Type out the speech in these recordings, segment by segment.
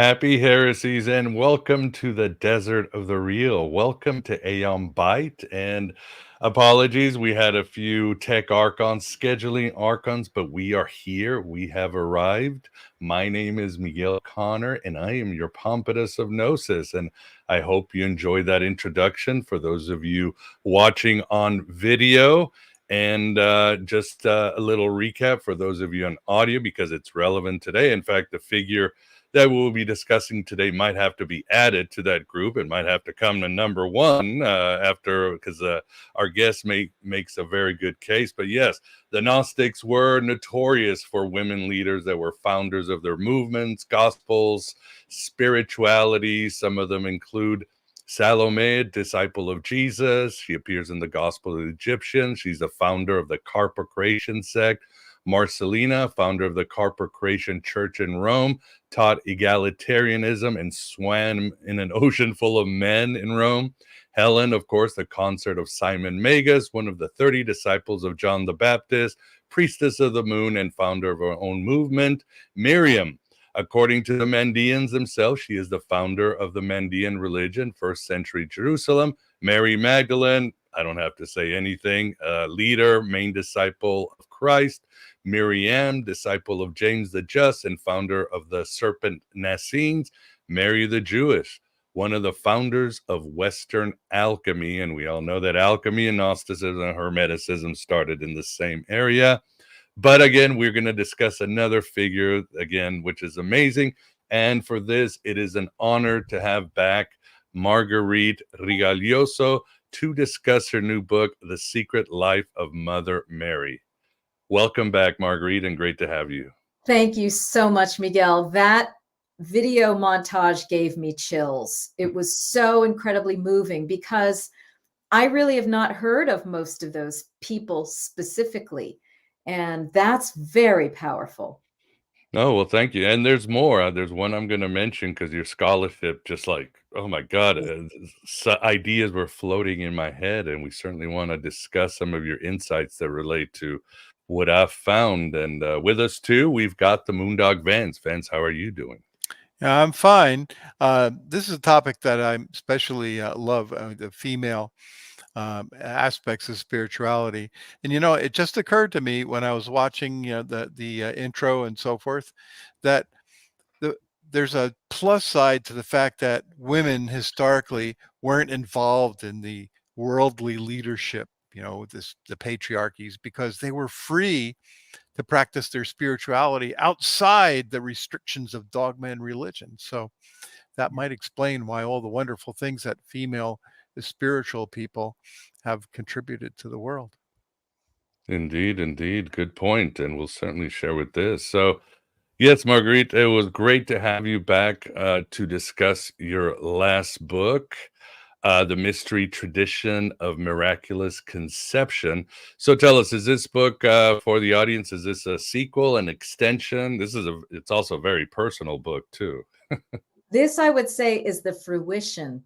Happy heresies and welcome to the desert of the real. Welcome to Aeon Byte and apologies. We had a few tech archons, scheduling archons, but we are here. We have arrived. My name is Miguel Connor and I am your Pompatus of Gnosis. And I hope you enjoyed that introduction for those of you watching on video. And just a little recap for those of you on audio because it's relevant today. In fact, the figure that we'll be discussing today might have to be added to that group. It might have to come to number one after, because our guest makes a very good case. But yes, the Gnostics were notorious for women leaders that were founders of their movements, gospels, spirituality. Some of them include Salome, disciple of Jesus. She appears in the Gospel of the Egyptians. She's the founder of the Carpocratian sect. Marcellina, founder of the Carpocratian Church in Rome, taught egalitarianism and swam in an ocean full of men in Rome. Helen, of course, the consort of Simon Magus, one of the 30 disciples of John the Baptist, priestess of the moon and founder of her own movement. Miriam, according to the Mandeans themselves, she is the founder of the Mandean religion, first century Jerusalem. Mary Magdalene, I don't have to say anything, leader, main disciple of Christ. Miriam, disciple of James the Just and founder of the Serpent Nascenes. Mary the Jewish, one of the founders of Western alchemy. And we all know that alchemy and Gnosticism and Hermeticism started in the same area. But again, we're going to discuss another figure, again, which is amazing. And for this, it is an honor to have back Marguerite Rigoglioso to discuss her new book, The Secret Life of Mother Mary. Welcome back, Marguerite, and great to have you. Thank you so much, Miguel. That video montage gave me chills. It was so incredibly moving because I really have not heard of most of those people specifically. And that's very powerful. Oh, well, thank you. And there's more. There's one I'm going to mention because your scholarship just like, oh my God, ideas were floating in my head. And we certainly want to discuss some of your insights that relate to what I've found. And with us too, we've got the Moondog Vance. Vance, how are you doing? Yeah, I'm fine. This is a topic that I especially love, the female aspects of spirituality. And it just occurred to me when I was watching the intro and so forth that there's a plus side to the fact that women historically weren't involved in the worldly leadership, the patriarchies, because they were free to practice their spirituality outside the restrictions of dogma and religion. So that might explain why all the wonderful things that female spiritual people have contributed to the world. Indeed, indeed. Good point. And we'll certainly share with this. So, yes, Marguerite, it was great to have you back to discuss your last book, The Mystery Tradition of Miraculous Conception. So tell us, is this book for the audience, is this a sequel, an extension? It's also a very personal book too. This, I would say, is the fruition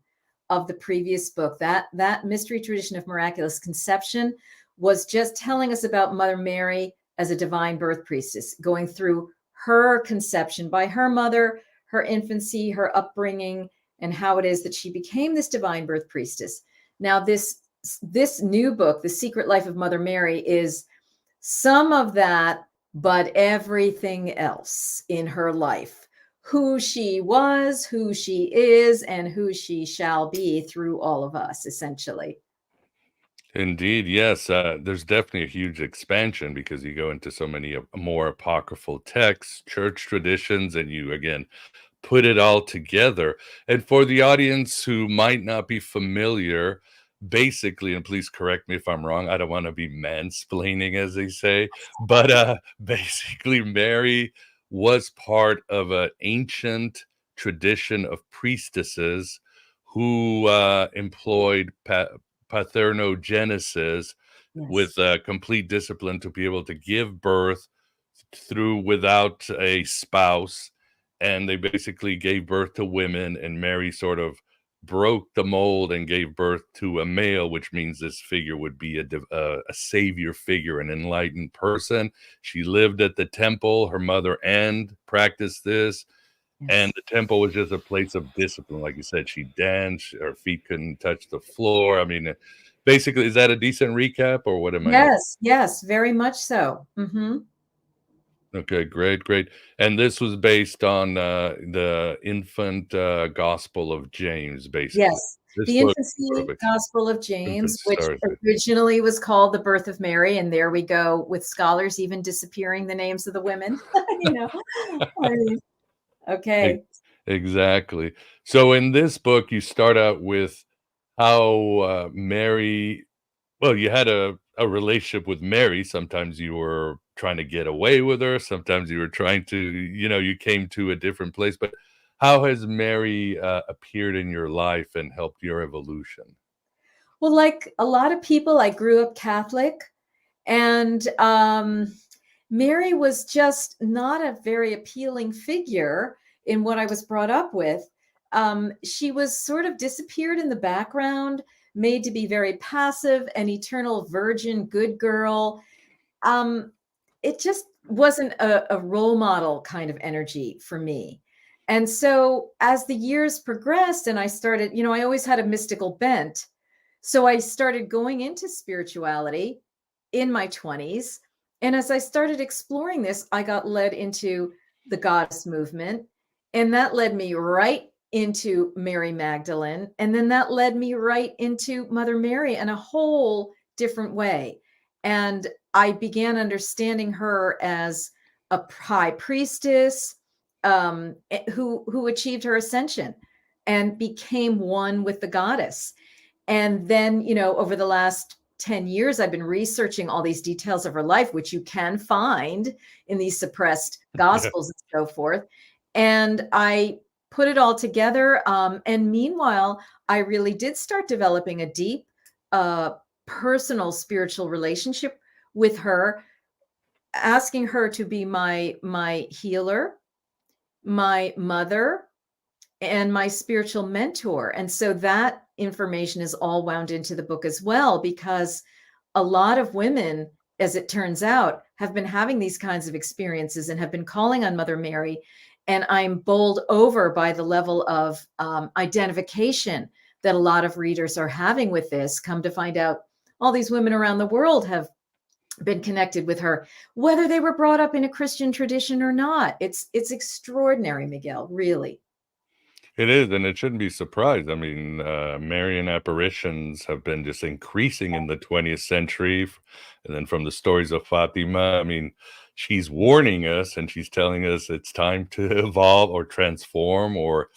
of the previous book. That Mystery Tradition of Miraculous Conception was just telling us about Mother Mary as a divine birth priestess, going through her conception by her mother, her infancy, her upbringing, and how it is that she became this divine birth priestess. Now, this new book, The Secret Life of Mother Mary, is some of that, but everything else in her life. Who she was, who she is, and who she shall be through all of us, essentially. Indeed, yes. There's definitely a huge expansion because you go into so many more apocryphal texts, church traditions, and you, again, put it all together. And for the audience who might not be familiar, basically, and please correct me if I'm wrong, I don't want to be mansplaining, as they say, but basically, Mary was part of an ancient tradition of priestesses who employed parthenogenesis with complete discipline to be able to give birth without a spouse. And they basically gave birth to women, and Mary sort of broke the mold and gave birth to a male, which means this figure would be a savior figure, an enlightened person. She lived at the temple, her mother Anne practiced this, And Yes. the temple was just a place of discipline. Like you said, she danced, her feet couldn't touch the floor. I mean, basically, is that a decent recap, or what am I missing? Yes, yes, very much so. Okay, great, great. And this was based on the infant Gospel of James, basically. Yes. This The book is sort Infancy of a Gospel of infant James, which story. originally was called the Birth of Mary, and there we go with scholars even disappearing the names of the women. you know, I mean, E- okay. Exactly. So in this book, you start out with how Mary, well, you had a relationship with Mary. Sometimes you were trying to get away with her. Sometimes you were trying to, you came to a different place. But how has Mary appeared in your life and helped your evolution? Well, like a lot of people, I grew up Catholic, and Mary was just not a very appealing figure in what I was brought up with. She was sort of disappeared in the background, made to be very passive, an eternal virgin, good girl. Um, it just wasn't a role model kind of energy for me. And so as the years progressed and I started, I always had a mystical bent. So I started going into spirituality in my 20s. And as I started exploring this, I got led into the goddess movement. And that led me right into Mary Magdalene. And then that led me right into Mother Mary in a whole different way. And I began understanding her as a high priestess who achieved her ascension and became one with the goddess. And then, over the last 10 years, I've been researching all these details of her life, which you can find in these suppressed Yeah. gospels and so forth. And I put it all together. And meanwhile, I really did start developing a deep, personal spiritual relationship with her, asking her to be my healer, my mother, and my spiritual mentor. And so that information is all wound into the book as well, because a lot of women, as it turns out, have been having these kinds of experiences and have been calling on Mother Mary. And I'm bowled over by the level of identification that a lot of readers are having with this. Come to find out, all these women around the world have been connected with her, whether they were brought up in a Christian tradition or not. It's extraordinary, Miguel, really. It is, and it shouldn't be surprised. I mean, Marian apparitions have been just increasing in the 20th century. And then from the stories of Fatima, I mean, she's warning us and she's telling us it's time to evolve or transform, or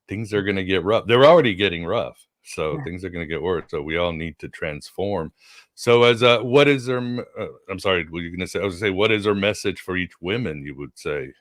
things are going to get rough. They're already getting rough. So Yeah. things are going to get worse. So we all need to transform. So what is her, I'm sorry, what were you going to say? I was going to say, what is her message for each woman, you would say?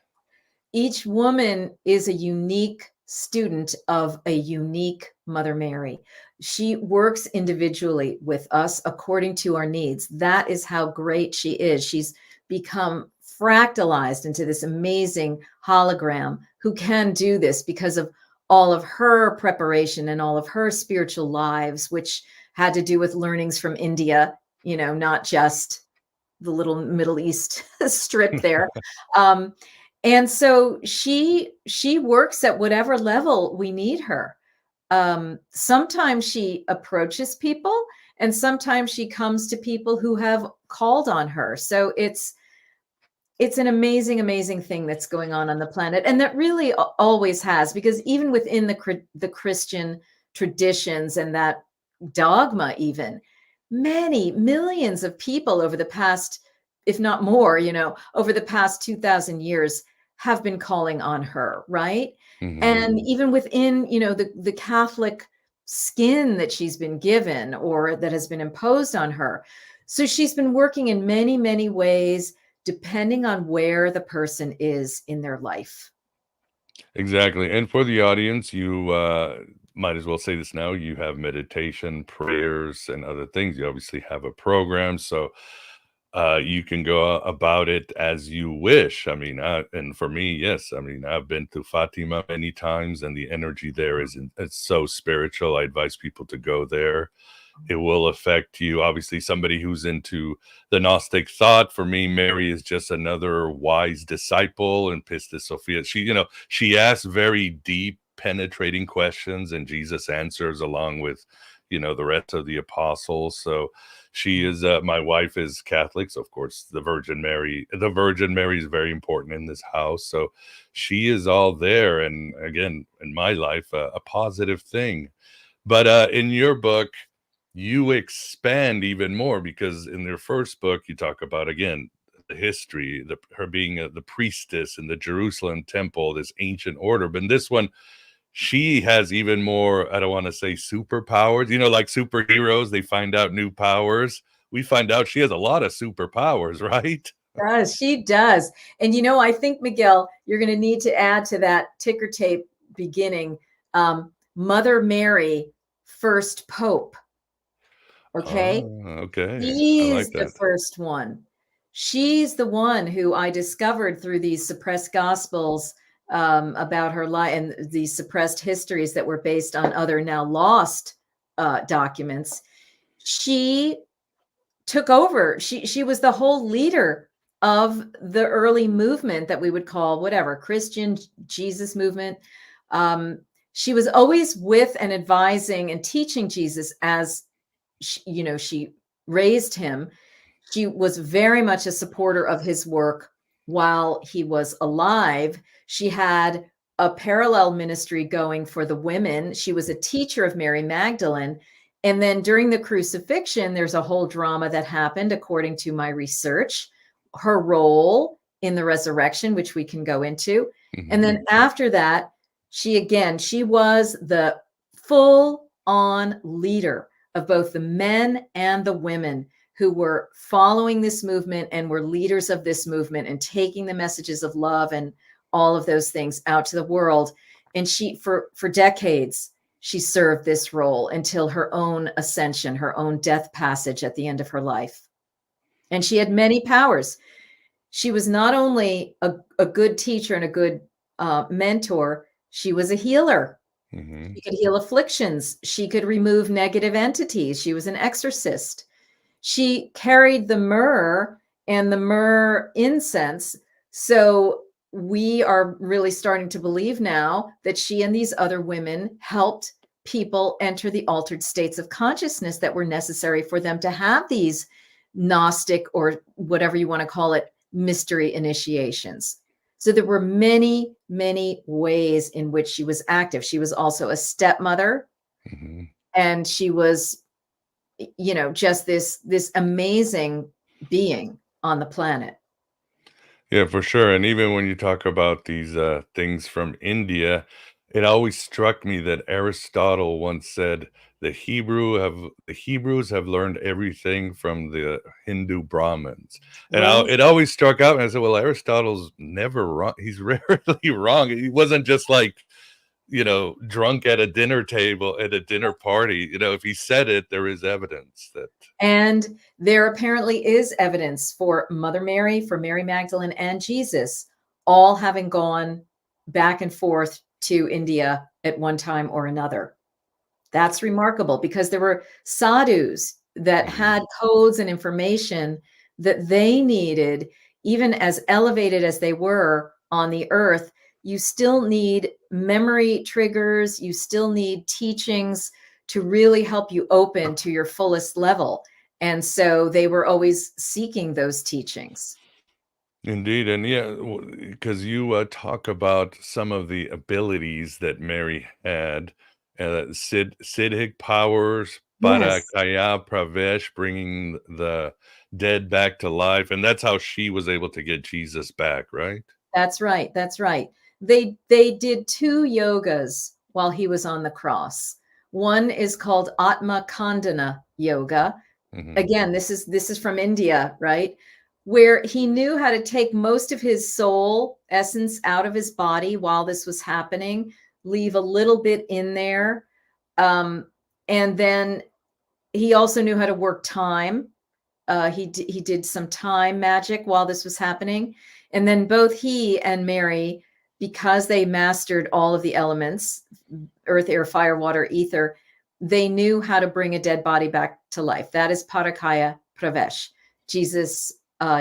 Each woman is a unique student of a unique Mother Mary. She works individually with us according to our needs. That is how great she is. She's become fractalized into this amazing hologram who can do this because of all of her preparation and all of her spiritual lives, which had to do with learnings from India, not just the little Middle East strip there. Um, and so she works at whatever level we need her. Sometimes she approaches people, and sometimes she comes to people who have called on her. So it's an amazing, amazing thing that's going on the planet, and that really always has, because even within the Christian traditions and that dogma, even many millions of people over the past, if not more, over the past 2,000 years have been calling on her, right? Mhm. And even within, the Catholic skin that she's been given or that has been imposed on her. So she's been working in many, many ways depending on where the person is in their life. Exactly. And for the audience, you might as well say this now. You have meditation, prayers, and other things. You obviously have a program. So you can go about it as you wish. I mean, and for me, yes. I mean, I've been to Fatima many times, and the energy there is it's so spiritual. I advise people to go there. it will affect you. Obviously, somebody who's into the Gnostic thought, for me, Mary is just another wise disciple, and Pistis Sophia. She asks very deep, penetrating questions, and Jesus answers along with, the rest of the apostles. So she is, my wife is Catholic, so of course the Virgin Mary is very important in this house. So she is all there, and again, in my life, a positive thing. But in your book, you expand even more, because in their first book, you talk about, again, the history, her being the priestess in the Jerusalem temple, this ancient order. But in this one, she has even more, I don't want to say superpowers, like superheroes, they find out new powers. We find out she has a lot of superpowers, right? She does. And I think, Miguel, you're going to need to add to that ticker tape beginning, Mother Mary, first Pope. Okay. Oh, okay. I She's like the that. first one. She's the one who I discovered through these suppressed gospels about her life, and these suppressed histories that were based on other now lost documents. She took over. She was the whole leader of the early movement that we would call whatever, Christian Jesus movement. She was always with and advising and teaching Jesus as she raised him. She was very much a supporter of his work while he was alive. She had a parallel ministry going for the women. She was a teacher of Mary Magdalene. And then during the crucifixion, there's a whole drama that happened, according to my research, her role in the resurrection, which we can go into. Mm-hmm. And then after that, she was the full-on leader of both the men and the women who were following this movement and were leaders of this movement and taking the messages of love and all of those things out to the world. And she, for decades, she served this role until her own ascension, her own death passage at the end of her life. And she had many powers. She was not only a good teacher and a good mentor, she was a healer. Mm-hmm. She could heal afflictions. She could remove negative entities. She was an exorcist. She carried the myrrh and the myrrh incense. So we are really starting to believe now that she and these other women helped people enter the altered states of consciousness that were necessary for them to have these Gnostic, or whatever you want to call it, mystery initiations. So there were many, many ways in which she was active. She was also a stepmother, Mm-hmm. and she was, just this amazing being on the planet. Yeah, for sure. And even when you talk about these things from India, it always struck me that Aristotle once said the Hebrews have learned everything from the Hindu Brahmins. And Right. it always struck out, and I said, well, Aristotle's never wrong. He's rarely wrong. He wasn't just like, drunk at a dinner table at a dinner party. If he said it, there is evidence that. And there apparently is evidence for Mother Mary, for Mary Magdalene, and Jesus all having gone back and forth to India at one time or another. That's remarkable, because there were sadhus that had codes and information that they needed. Even as elevated as they were on the earth, you still need memory triggers. You still need teachings to really help you open to your fullest level. And so they were always seeking those teachings. Indeed, and yeah, because you talk about some of the abilities that Mary had, Siddhic powers, Yes, Parakaya Pravesh, bringing the dead back to life, and that's how she was able to get Jesus back, right? that's right. That's right. They did 2 yogas while he was on the cross. One is called Atma Khandana yoga. Mm-hmm. Again, this is from India, right? Where he knew how to take most of his soul essence out of his body while this was happening, leave a little bit in there. And then he also knew how to work time. He did some time magic while this was happening. And then both he and Mary, because they mastered all of the elements, earth, air, fire, water, ether, they knew how to bring a dead body back to life. That is parakaya pravesh. Jesus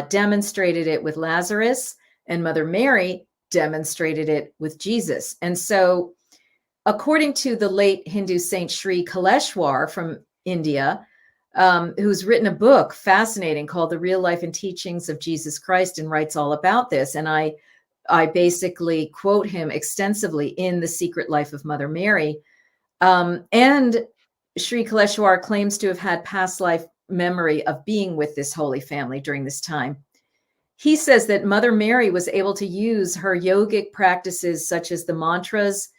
demonstrated it with Lazarus, and Mother Mary demonstrated it with Jesus. And so, according to the late Hindu saint Sri Kaleshwar from India, who's written a book fascinating called The Real Life and Teachings of Jesus Christ, and writes all about this. And I basically quote him extensively in The Secret Life of Mother Mary. And Sri Kaleshwar claims to have had past life memory of being with this Holy Family during this time. He says that Mother Mary was able to use her yogic practices, such as the mantras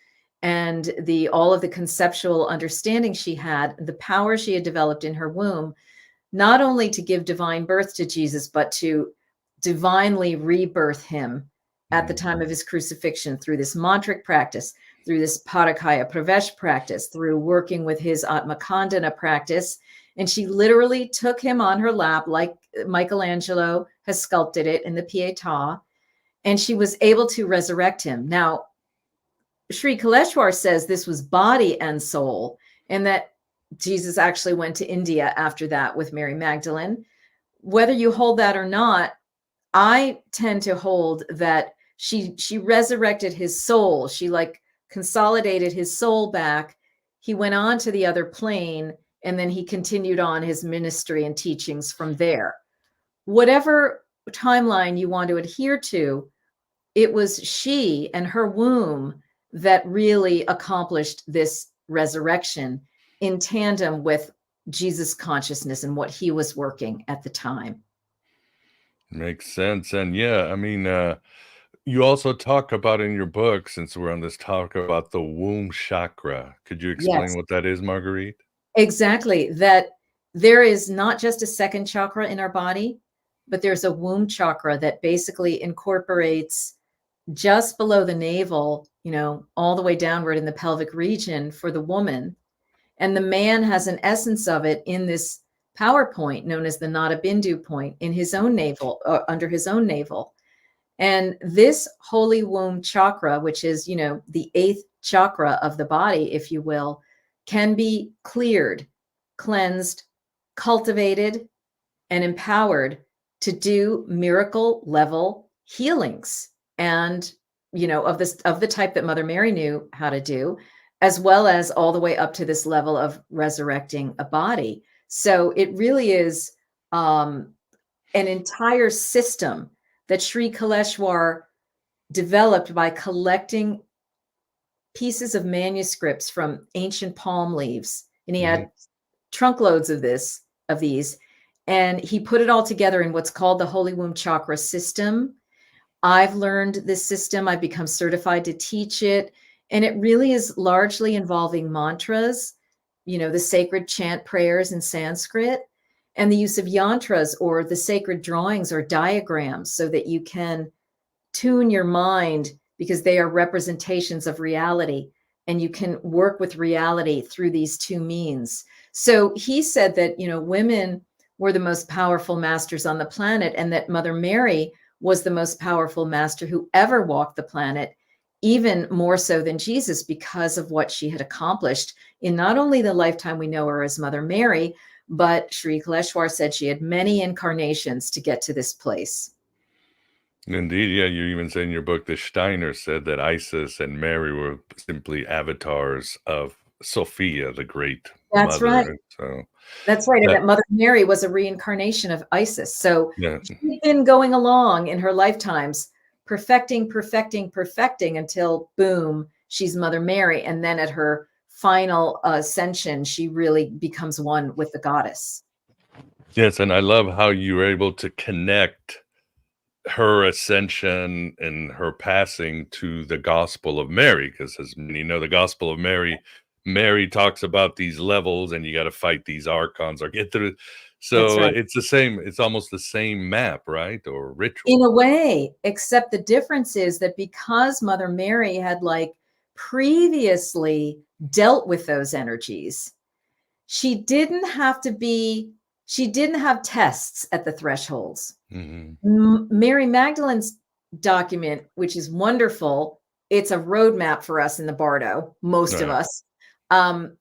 and all of the conceptual understanding she had, the power she had developed in her womb, not only to give divine birth to Jesus, but to divinely rebirth him at the time of his crucifixion through this mantric practice, through this parakaya pravesh practice, through working with his atmakandana practice. And she literally took him on her lap, like Michelangelo has sculpted it in the Pietà, and she was able to resurrect him. Now, Sri Kaleshwar says this was body and soul, and that Jesus actually went to India after that with Mary Magdalene. Whether you hold that or not, I tend to hold that she resurrected his soul. She like consolidated his soul back. He went on to the other plane, and then he continued on his ministry and teachings from there. Whatever timeline you want to adhere to, it was she and her womb that really accomplished this resurrection in tandem with Jesus consciousness and what he was working at the time. Makes sense. And yeah, I mean, you also talk about in your book, since we're on this talk, about the womb chakra. Could you explain Yes, what that is, Marguerite? exactly. That there is not just a second chakra in our body, but there's a womb chakra that basically incorporates just below the navel, all the way downward in the pelvic region for the woman. And the man has an essence of it in this power point known as the Nada Bindu point in his own navel, under his own navel. And this holy womb chakra, which is, the 8th chakra of the body, if you will, can be cleared, cleansed, cultivated, and empowered to do miracle level healings. And, of the type that Mother Mary knew how to do, as well as all the way up to this level of resurrecting a body. So it really is an entire system that Sri Kaleshwar developed by collecting pieces of manuscripts from ancient palm leaves. And he had trunkloads of these, and he put it all together in what's called the Holy Womb Chakra system. I've learned this system. I've become certified to teach it. And it really is largely involving mantras, the sacred chant prayers in Sanskrit, and the use of yantras, or the sacred drawings or diagrams, so that you can tune your mind, because they are representations of reality, and you can work with reality through these two means. So he said that, women were the most powerful masters on the planet, and that Mother Mary was the most powerful master who ever walked the planet, even more so than Jesus, because of what she had accomplished in not only the lifetime we know her as Mother Mary, but Sri Kaleshwar said she had many incarnations to get to this place. Indeed, yeah. You even say in your book, the Steiner said that Isis and Mary were simply avatars of Sophia, the great That's mother. right. So That's right. And that Mother Mary was a reincarnation of Isis. So yeah, she's been going along in her lifetimes, perfecting until boom, she's Mother Mary. And then at her final ascension, she really becomes one with the goddess. yes, and I love how you were able to connect her ascension and her passing to the Gospel of Mary, because as many know, the Gospel of Mary talks about these levels, and you got to fight these archons or get through. That's So right. it's the same. It's almost the same map, right, or ritual. In a way, except the difference is that because Mother Mary had previously dealt with those energies, she didn't have tests at the thresholds. Mary Magdalene's document, which is wonderful, it's a roadmap for us in the Bardo, most of us.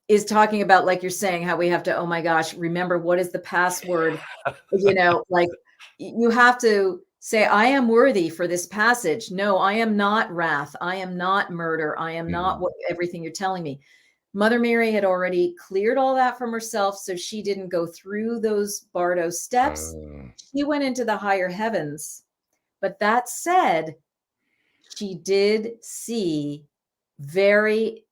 is talking about, like you're saying, how we have to, oh my gosh, remember what is the password? You know, like you have to say, I am worthy for this passage. No, I am not wrath. I am not murder. I am not what everything you're telling me. Mother Mary had already cleared all that from herself, so she didn't go through those Bardo steps. She went into the higher heavens. But that said, she did see very,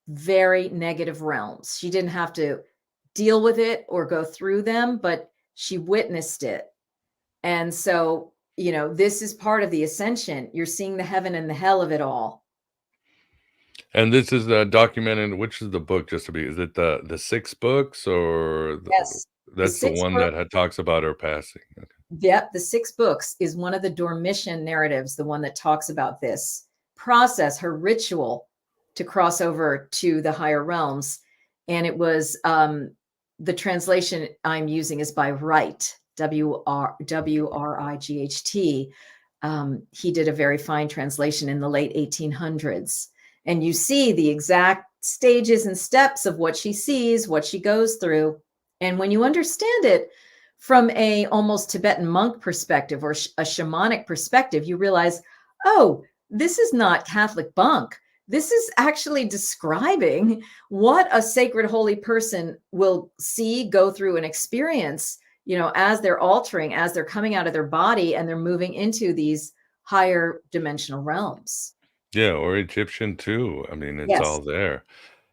very negative realms. She didn't have to deal with it or go through them, but she witnessed it. And so, you know, this is part of the ascension. You're seeing the heaven and the hell of it all. And this is documented. Which is the book? Just to be, is it the 6 books or Yes, that's the one that talks about her passing? Okay. Yep, the 6 books is one of the Dormition narratives, the one that talks about this process, her ritual to cross over to the higher realms. And it was the translation I'm using is by Wright, W-R-I-G-H-T. He did a very fine translation in the late 1800s. And you see the exact stages and steps of what she sees, what she goes through. And when you understand it from a almost Tibetan monk perspective or a shamanic perspective, you realize, oh, this is not Catholic bunk. This is actually describing what a sacred holy person will see, go through, and experience, you know, as they're altering, as they're coming out of their body and they're moving into these higher dimensional realms. Yeah, or Egyptian too. I mean, it's Yes. all there.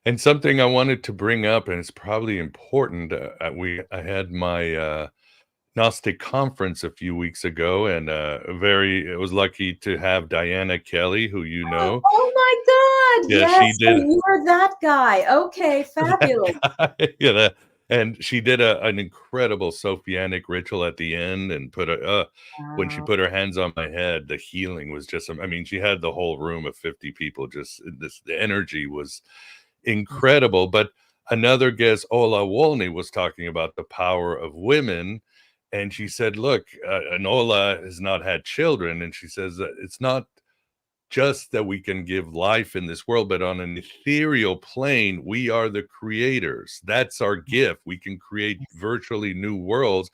And something I wanted to bring up, and it's probably important. I had my Gnostic conference a few weeks ago, and I was lucky to have Diana Kelly, who you know. Oh my God! Yeah, yes, she did. so you were that guy. Okay, fabulous. Yeah, and she did an incredible Sophianic ritual at the end, and when she put her hands on my head, the healing was just. I mean, she had the whole room of 50 people. Just the energy was incredible. But another guest, Ola Wolny, was talking about the power of women. And she said, look, and Ola has not had children. And she says that it's not just that we can give life in this world, but on an ethereal plane, we are the creators. That's our gift. We can create virtually new worlds.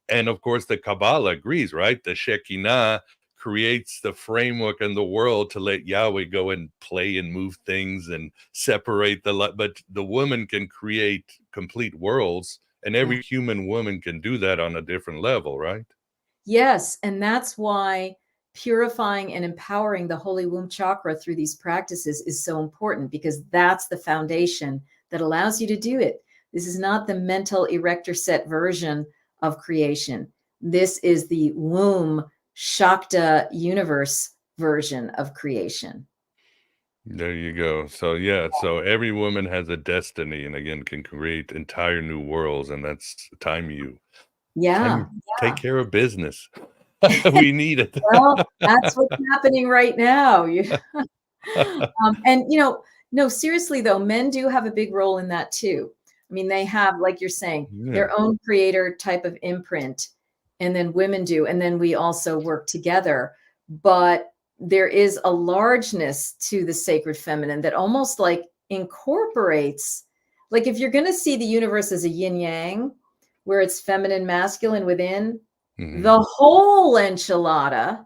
And of course, the Kabbalah agrees, right? The Shekinah creates the framework in the world to let Yahweh go and play and move things and separate but the woman can create complete worlds, and every human woman can do that on a different level, right? Yes, and that's why purifying and empowering the holy womb chakra through these practices is so important, because that's the foundation that allows you to do it. This is not the mental erector set version of creation. This is the womb Shakta universe version of creation. There you go. So yeah, so every woman has a destiny, and again can create entire new worlds, and that's time you take care of business. We need it. Well, that's what's happening right now. And you know, no, seriously though, men do have a big role in that too. I mean, they have, like you're saying, their own creator type of imprint, and then women do, and then we also work together. But there is a largeness to the sacred feminine that almost like incorporates, like if you're going to see the universe as a yin yang, where it's feminine, masculine within, the whole enchilada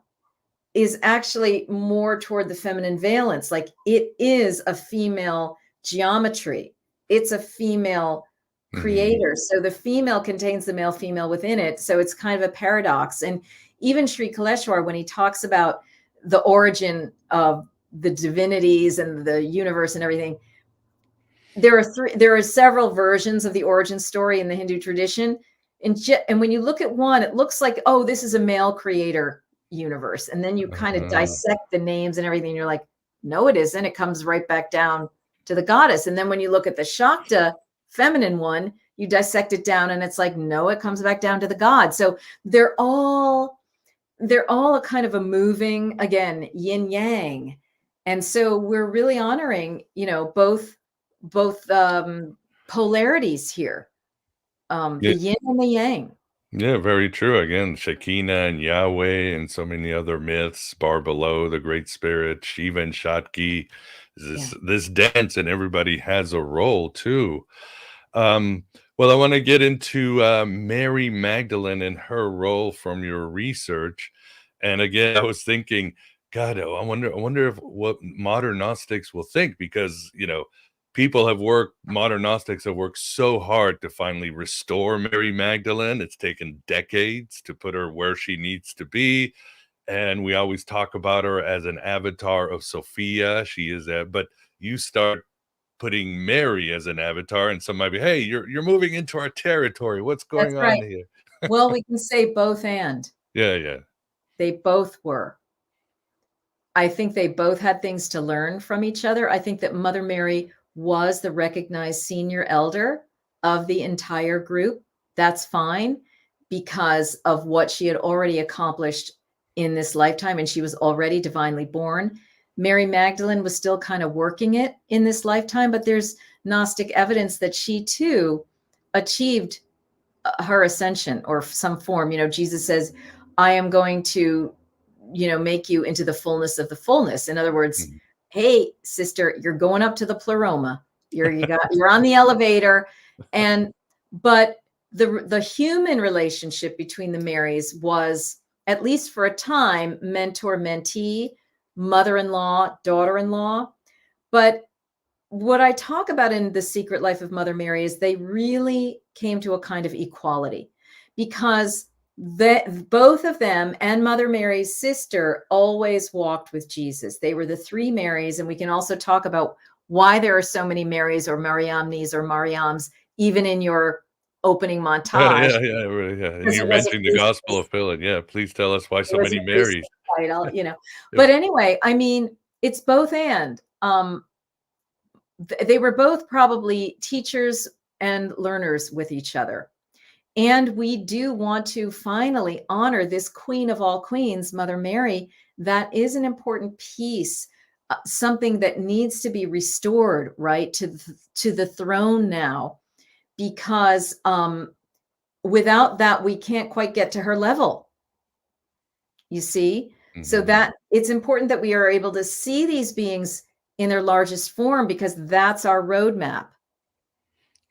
is actually more toward the feminine valence. Like it is a female geometry. It's a female creator. So the female contains the male female within it. So it's kind of a paradox. And even Sri Kaleshwar, when he talks about the origin of the divinities and the universe and everything, there are several versions of the origin story in the Hindu tradition. And when you look at one, it looks like, oh, this is a male creator universe. And then you kind of dissect the names and everything. And you're like, no, it isn't. It comes right back down to the goddess. And then when you look at the Shakta feminine one, you dissect it down and it's like, no, it comes back down to the god. So they're all a kind of a moving, again, yin yang. And so we're really honoring, you know, both polarities here, the yin and the yang. Yeah, very true. Again, Shekinah and Yahweh and so many other myths, Bar Below, the Great Spirit, Shiva and Shakti, this dance, and everybody has a role too. Well, I want to get into Mary Magdalene and her role from your research. And again, I was thinking, God, I wonder if what modern Gnostics will think, because modern Gnostics have worked so hard to finally restore Mary Magdalene. It's taken decades to put her where she needs to be. And we always talk about her as an avatar of Sophia. She is but you start putting Mary as an avatar, and some might be, hey, you're moving into our territory. What's That's going on right. here? Well, we can say both and. Yeah. They both were. I think they both had things to learn from each other. I think that Mother Mary was the recognized senior elder of the entire group. That's fine because of what she had already accomplished in this lifetime, and she was already divinely born. Mary Magdalene was still kind of working it in this lifetime, but there's Gnostic evidence that she too achieved her ascension or some form. Jesus says, I am going to make you into the fullness of the fullness. In other words, Mhm. hey, sister, you're going up to the pleroma. You're on the elevator. But the human relationship between the Marys was, at least for a time, mentor-mentee, mother-in-law, daughter-in-law. But what I talk about in The Secret Life of Mother Mary is they really came to a kind of equality, because both of them and Mother Mary's sister always walked with Jesus. They were the three Marys. And we can also talk about why there are so many Marys or Mariamnes or Mariams, even in your opening montage. Really, yeah. And Because you it was a mentioned the Gospel priestess, of Philip. Yeah, please tell us why it so was many a priestess Marys. title, Yeah. But anyway, I mean, it's both and. They were both probably teachers and learners with each other. And we do want to finally honor this queen of all queens, Mother Mary. That is an important piece, something that needs to be restored, right, to the throne now, because without that, we can't quite get to her level, you see? So Mhm. that it's important that we are able to see these beings in their largest form, because that's our roadmap.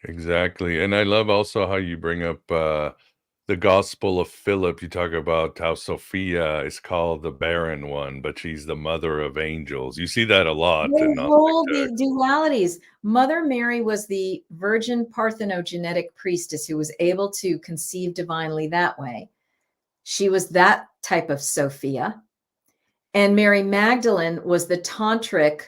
Exactly. And I love also how you bring up the Gospel of Philip. You talk about how Sophia is called the barren one, but she's the mother of angels. You see that a lot in They Gnostic hold the texts. dualities. Mother Mary was the virgin parthenogenetic priestess who was able to conceive divinely that way. She was that type of Sophia. And Mary Magdalene was the tantric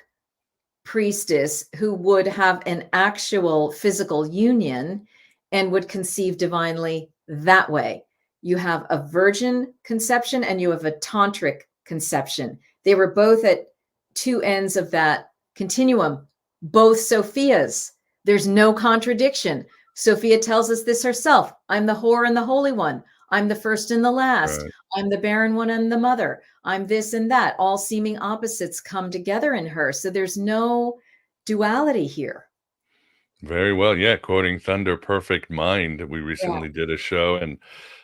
priestess who would have an actual physical union and would conceive divinely that way. You have a virgin conception and you have a tantric conception. They were both at two ends of that continuum, both Sophias. There's no contradiction. Sophia tells us this herself. I'm the whore and the holy one. I'm the first and the last. Right. I'm the barren one and the mother. I'm this and that. All seeming opposites come together in her. So there's no duality here. Very well. Yeah, quoting Thunder Perfect Mind. We Yeah, recently did a show. And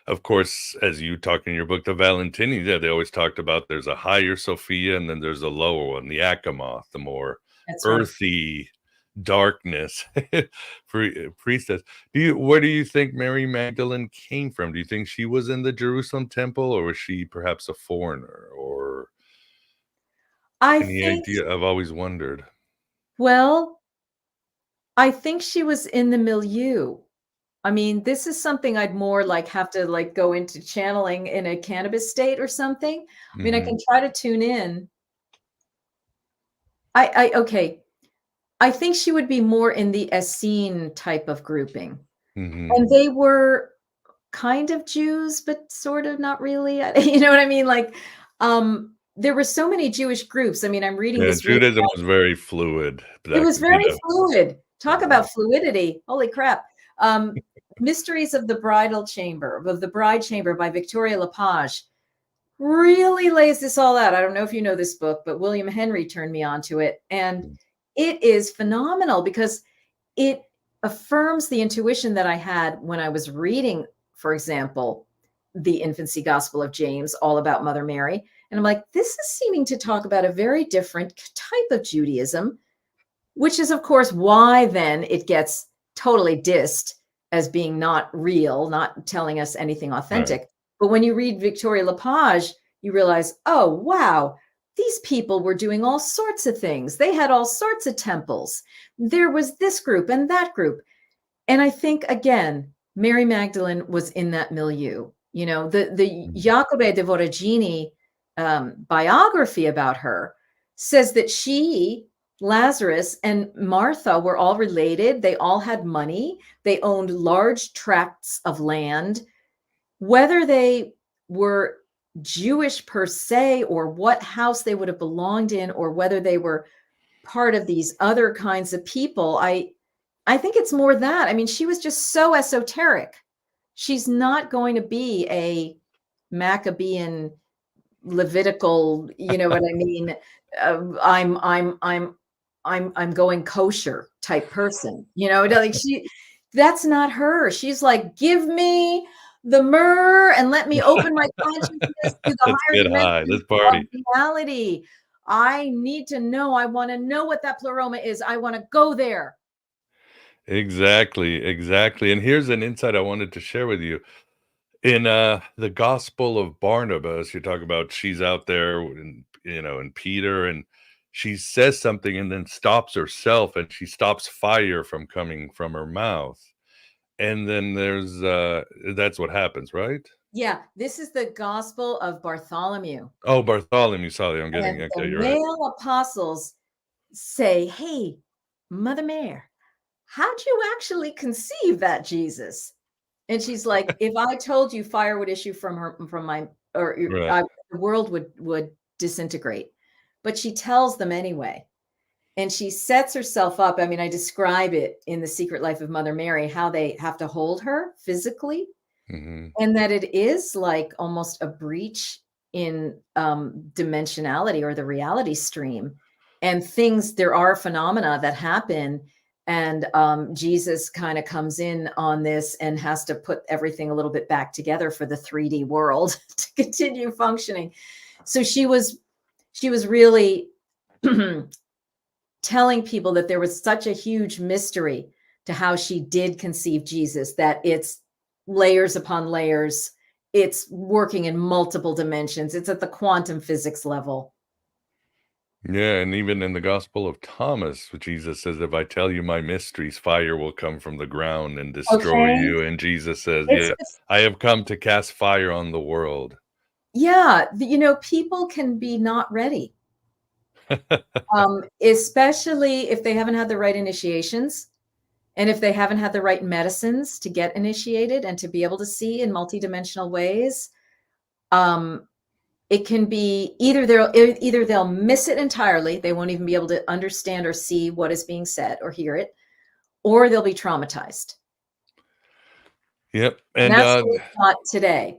of course, as you talk in your book, the Valentini, yeah, they always talked about there's a higher Sophia and then there's a lower one, the Akamoth, the more that's right. earthy darkness priestess. Where do you think Mary Magdalene came from? Do you think she was in the Jerusalem temple, or was she perhaps a foreigner, or I any think, idea? I've always wondered. well, I think she was in the milieu. I mean, this is something I'd more like have to like go into channeling in a cannabis state or something. I mean, I Hmm. can try to tune in. Okay. I think she would be more in the Essene type of grouping. Hmm. And they were kind of Jews, but sort of not really. You know what I mean? Like, there were so many Jewish groups. I mean, I'm reading Yeah, this really. Judaism was very fluid. It That was very fluid. Talk Mhm. about fluidity. Holy crap. Mysteries of the Bridal Chamber, of the Bride Chamber by Victoria Lepage, really lays this all out. I don't know if you know this book, but William Henry turned me on to it. And it is phenomenal because it affirms the intuition that I had when I was reading, for example, the Infancy Gospel of James, all about Mother Mary. And I'm like, this is seeming to talk about a very different type of Judaism which is, of course, why then it gets totally dissed as being not real, not telling us anything authentic. Right. But when you read Victoria Lepage, you realize, oh, wow, these people were doing all sorts of things. They had all sorts of temples. There was this group and that group. And I think, again, Mary Magdalene was in that milieu. You know, the Jacobe de Voragini biography about her says that she, Lazarus, and Martha were all related. They all had money. They owned large tracts of land. Whether they were Jewish per se, or what house they would have belonged in, or whether they were part of these other kinds of people, I think it's more that. I mean, she was just so esoteric. She's not going to be a Maccabean Levitical, you know what I mean? I'm going kosher type person, you know, like that's not her. She's like, give me the myrrh and let me open my consciousness to the Let's higher get high. dimensions Let's party. of reality. I need to know. I want to know what that pleroma is. I want to go there. Exactly, exactly. And here's an insight I wanted to share with you. In the Gospel of Barnabas, you talk about she's out there and and Peter, and she says something and then stops herself, and she stops fire from coming from her mouth. And then there's that's what happens, right? Yeah, this is the Gospel of Bartholomew. Oh, Bartholomew, sorry, I'm getting And the okay, you're right. male apostles say, hey, Mother Mary, how'd you actually conceive that Jesus? And she's like, if I told you fire would issue from my, or Right. the world would disintegrate. But she tells them anyway. And she sets herself up. I mean, I describe it in The Secret Life of Mother Mary, how they have to hold her physically, Hmm. and that it is like almost a breach in dimensionality or the reality stream. And there are phenomena that happen, and Jesus kind of comes in on this and has to put everything a little bit back together for the 3D world to continue functioning. So she was really telling people that there was such a huge mystery to how she did conceive Jesus, that it's layers upon layers. It's working in multiple dimensions. It's at the quantum physics level. Yeah, and even in the Gospel of Thomas, Jesus says, if I tell you my mysteries, fire will come from the ground and destroy Okay. you. And Jesus says, It's yeah, just, I have come to cast fire on the world. yeah, people can be not ready, especially if they haven't had the right initiations. And if they haven't had the right medicines to get initiated and to be able to see in multidimensional ways, it can be either they'll miss it entirely. They won't even be able to understand or see what is being said or hear it, or they'll be traumatized. Yep. And And that's what we've got today.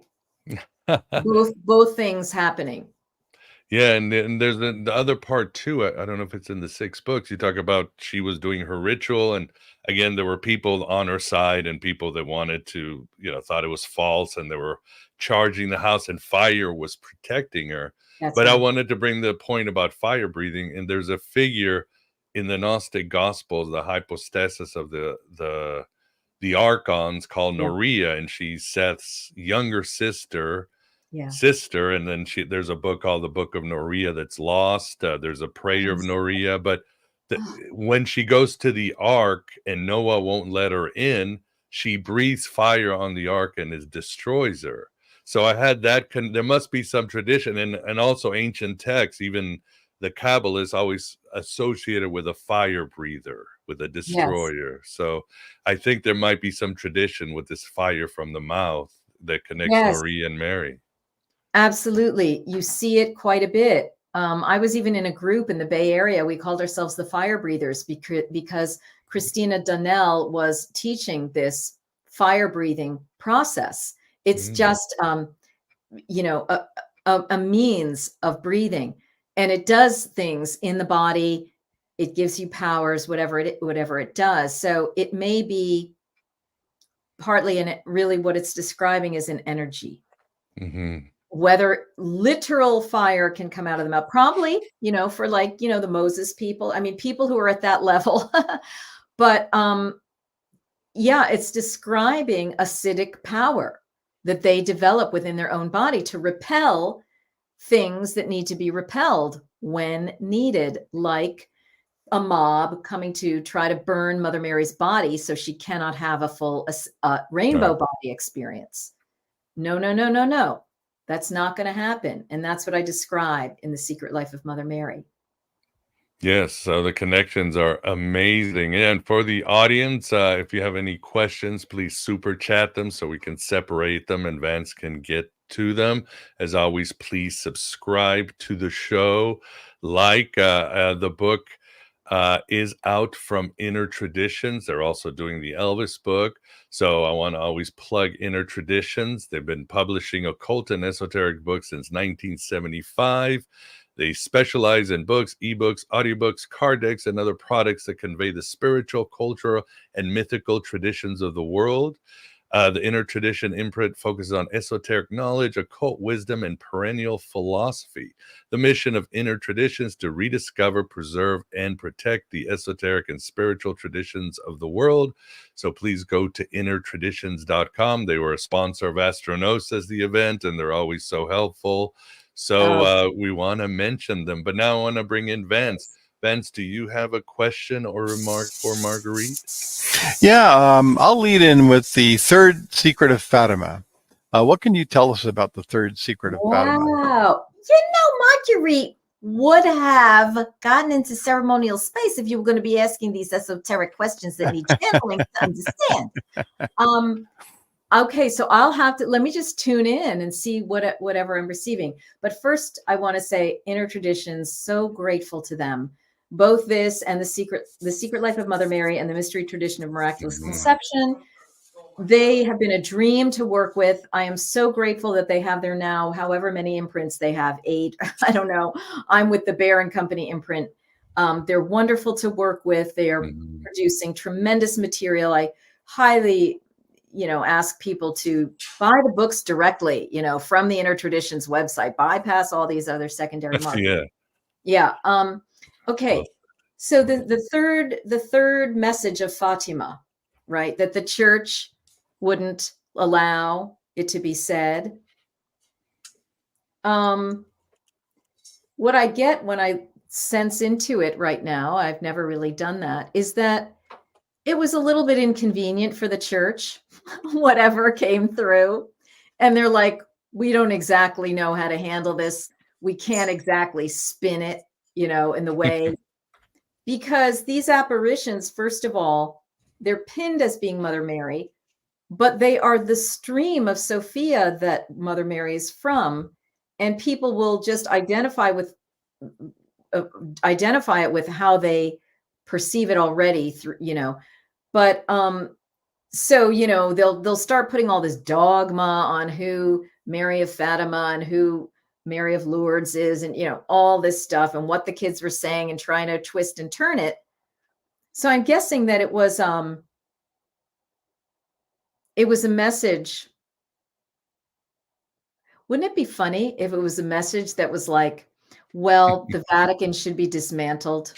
Both things happening. yeah, and there's the other part too. I don't know if it's in the 6 books. You talk about she was doing her ritual, and again, there were people on her side and people that wanted to, thought it was false, and they were charging the house, and fire was protecting her. That's But I right. wanted to bring the point about fire breathing, and there's a figure in the Gnostic Gospels, the hypostasis of the archons, called Yeah. Noria, and she's Seth's younger sister, Yeah. and then there's a book called the Book of Noria that's lost. There's a prayer of Noria, but when she goes to the ark and Noah won't let her in, she breathes fire on the ark and it destroys her. So I had that. There must be some tradition, and also ancient texts. Even the Kabbalists always associated with a fire breather, with a Yes. destroyer. So I think there might be some tradition with this fire from the mouth that connects Yes. Noria and Mary. Absolutely. You see it quite a bit. I was even in a group in the Bay Area. We called ourselves the Fire Breathers because Christina Donnell was teaching this fire breathing process. It's just, a means of breathing, and it does things in the body. It gives you powers, whatever it does. So it may be partly in it. Really, what it's describing is an energy. Mm-hmm. whether literal fire can come out of the mouth, probably, for like, the Moses people. I mean, people who are at that level. But yeah, it's describing acidic power that they develop within their own body to repel things that need to be repelled when needed, like a mob coming to try to burn Mother Mary's body so she cannot have a full rainbow body experience. No, no, no, no, no. That's not going to happen. And that's what I describe in The Secret Life of Mother Mary. Yes, so the connections are amazing. And for the audience, if you have any questions, please super chat them so we can separate them and Vance can get to them. As always, please subscribe to the show. Like the book is out from Inner Traditions. They're also doing the Elvis book. So I want to always plug Inner Traditions. They've been publishing occult and esoteric books since 1975. They specialize in books, ebooks, audiobooks, card decks, and other products that convey the spiritual, cultural, and mythical traditions of the world. The Inner Tradition imprint focuses on esoteric knowledge, occult wisdom, and perennial philosophy. The mission of Inner Traditions to rediscover, preserve, and protect the esoteric and spiritual traditions of the world. So please go to innertraditions.com. They were a sponsor of Gnosis, the event, and they're always so helpful. So we want to mention them. But now I want to bring in Vance. Vance, do you have a question or remark for Marguerite? Yeah, I'll lead in with the third secret of Fatima. What can you tell us about the third secret of Fatima? Wow. Marguerite would have gotten into ceremonial space if you were going to be asking these esoteric questions that need channeling to understand. Okay, so let me just tune in and see whatever I'm receiving. But first, I want to say Inner Traditions, so grateful to them. Both this and the Secret Life of Mother Mary and the Mystery Tradition of Miraculous Conception. They have been a dream to work with. I am so grateful that they have their now, however many imprints they have, 8, I don't know. I'm with the Bear and Company imprint. They're wonderful to work with. They are producing tremendous material. I highly ask people to buy the books directly, from the Inner Traditions website, bypass all these other secondary markets. Yeah. Okay. So the third message of Fatima, right? That the church wouldn't allow it to be said. What I get when I sense into it right now, I've never really done that, is that it was a little bit inconvenient for the church, whatever came through. And they're like, we don't exactly know how to handle this. We can't exactly spin it, in the way. Because these apparitions, first of all, they're pinned as being Mother Mary, but they are the stream of Sophia that Mother Mary is from. And people will just identify it with how they perceive it already through, But so they'll start putting all this dogma on who Mary of Fatima and who Mary of Lourdes is, and all this stuff and what the kids were saying and trying to twist and turn it. So I'm guessing that it was a message. Wouldn't it be funny if it was a message that was like, well, the Vatican should be dismantled?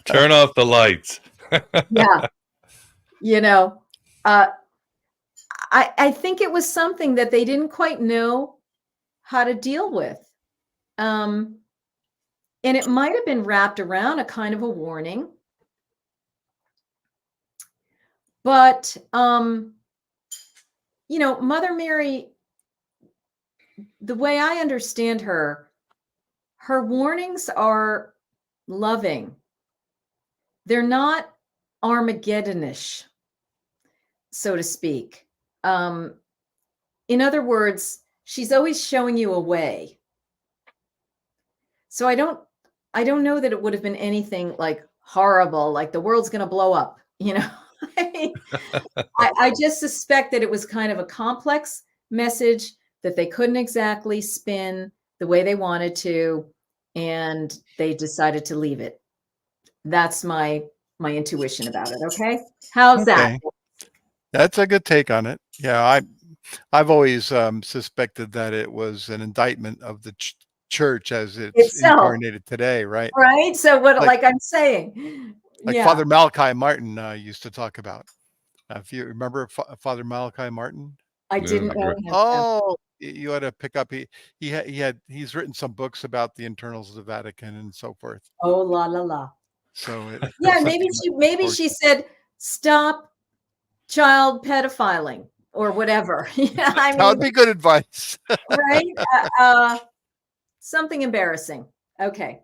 Turn off the lights. Yeah. I think it was something that they didn't quite know how to deal with. And it might have been wrapped around a kind of a warning. But, Mother Mary, the way I understand her warnings are loving. They're not Armageddonish, so to speak. In other words, she's always showing you a way. So I don't know that it would have been anything like horrible, like the world's going to blow up, I just suspect that it was kind of a complex message that they couldn't exactly spin the way they wanted to, and they decided to leave it. That's my intuition about it. Okay. How's that? That's a good take on it. Yeah. I've always suspected that it was an indictment of the church as it's Itself, incarnated today, right? right? So what, Like like I'm saying, like yeah, Father Malachi Martin used to talk about. If you remember Father Malachi Martin. I Yeah, didn't the know gr- him. No. Oh, you ought to pick up. He's written some books about the internals of the Vatican and so forth. Oh, la la la. So Yeah, it's something maybe you might she, look maybe forward she to. said, stop child pedophiling or whatever. Yeah, I That mean, would be good advice. right? Something embarrassing. Okay.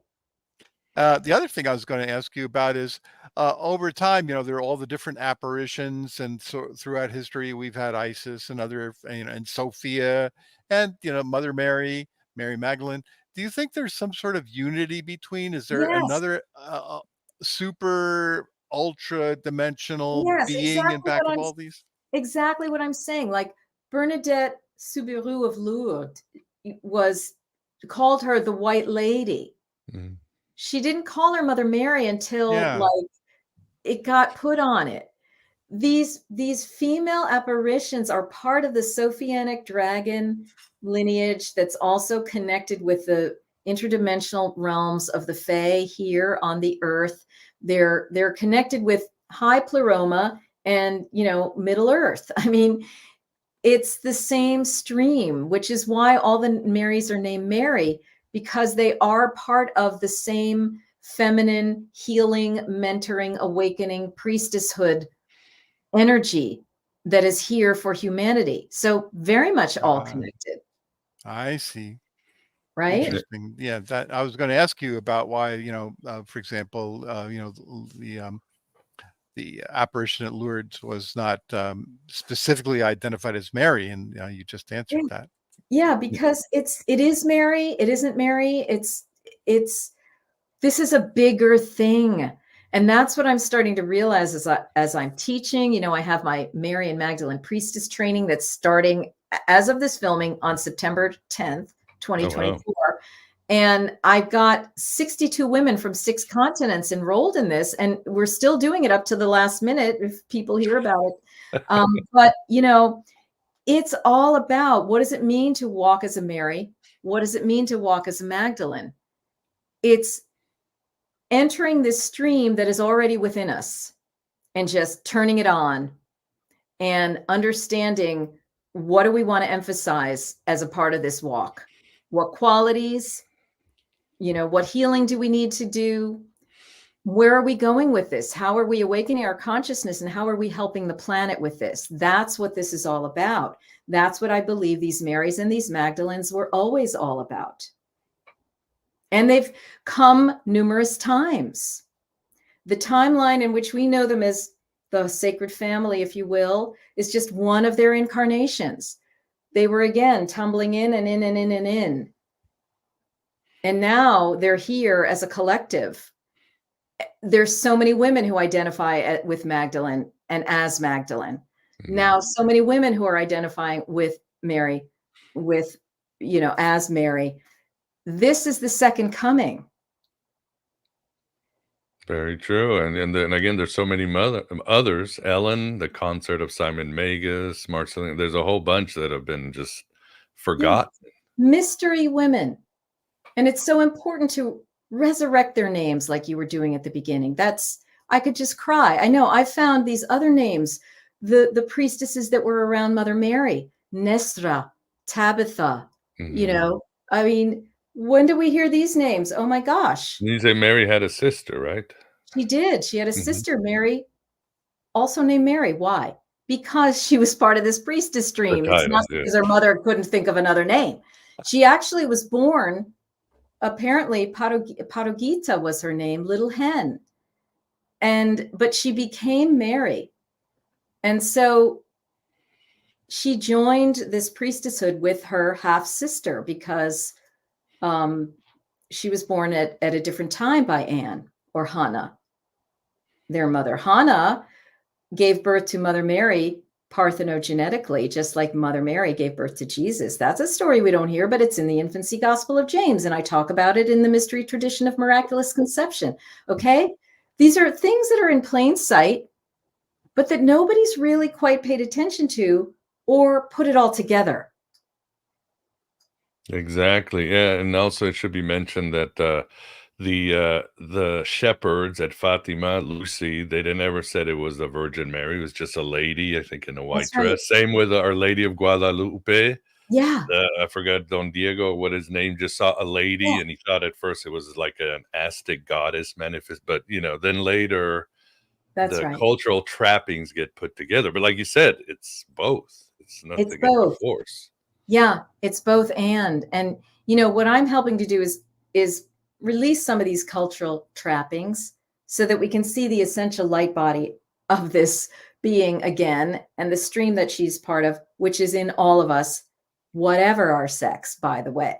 The other thing I was going to ask you about is over time, there are all the different apparitions, and so throughout history, we've had Isis and other, and Sophia, and Mother Mary, Mary Magdalene. Do you think there's some sort of unity between? Is there Yes. another super ultra dimensional Yes, being in back of all these? exactly what I'm saying. Like Bernadette Soubirous of Lourdes was called her the White Lady. Mm. She didn't call her Mother Mary until Yeah. like it got put on it. These female apparitions are part of the Sophianic dragon lineage that's also connected with the interdimensional realms of the Fae here on the earth. They're connected with high pleroma and Middle Earth. I mean, it's the same stream, which is why all the Marys are named Mary, because they are part of the same feminine healing, mentoring, awakening, priestesshood energy that is here for humanity. So very much all connected, I see. right? Interesting. Yeah, that I was going to ask you about why, for example, the apparition at Lourdes was not specifically identified as Mary, and you just Yeah, answered that. yeah, because it is Mary, it isn't Mary, it's this is a bigger thing. And that's what I'm starting to realize as I'm teaching. I have my Mary and Magdalene priestess training that's starting as of this filming on September 10th, Oh, wow. 2024. And I've got 62 women from 6 continents enrolled in this, and we're still doing it up to the last minute if people hear about it. But, it's all about, what does it mean to walk as a Mary? What does it mean to walk as a Magdalene? It's entering this stream that is already within us and just turning it on and understanding, what do we want to emphasize as a part of this walk? What qualities, what healing do we need to do? Where are we going with this? How are we awakening our consciousness, and how are we helping the planet with this? That's what this is all about. That's what I believe these Marys and these Magdalenes were always all about. And they've come numerous times. The timeline in which we know them as the sacred family, if you will, is just one of their incarnations. They were again tumbling in and in and in and in. And now they're here as a collective. There's so many women who identify with Magdalene and as Magdalene. Now, so many women who are identifying with Mary, with, as Mary. This is the second coming. Very true. And then again, there's so many others. Ellen, the concert of Simon Magus, Marceline. There's a whole bunch that have been just forgotten. Yeah. Mystery women. And it's so important to resurrect their names like you were doing at the beginning. I could just cry. I know I found these other names, the priestesses that were around Mother Mary, Nestra, Tabitha, I mean, when do we hear these names? Oh my gosh. You say Mary had a sister, right? She did. She had a sister, Mary, also named Mary. Why? Because she was part of this priestess stream. It's not because her mother couldn't think of another name. She actually was born, apparently, Parugita was her name, little hen. But she became Mary. And so she joined this priestesshood with her half sister because she was born at a different time by Anne or Hannah, their mother. Hannah gave birth to Mother Mary parthenogenetically, just like Mother Mary gave birth to Jesus. That's a story we don't hear, but it's in the infancy gospel of James. And I talk about it in the mystery tradition of miraculous conception. Okay. These are things that are in plain sight, but that nobody's really quite paid attention to or put it all together. Exactly. Yeah, and also it should be mentioned that the shepherds at Fatima, Lucy, they never said it was the Virgin Mary. It was just a lady, I think, in a white That's right. dress. Same with Our Lady of Guadalupe. Yeah. I forgot Don Diego, what his name, just saw a lady, Yeah. and he thought at first it was like an Aztec goddess manifest, but then later That's the right. cultural trappings get put together. But like you said, it's both. It's It's nothing in the both. force. Yeah, it's both and what I'm helping to do is release some of these cultural trappings so that we can see the essential light body of this being again, and the stream that she's part of, which is in all of us, whatever our sex, by the way.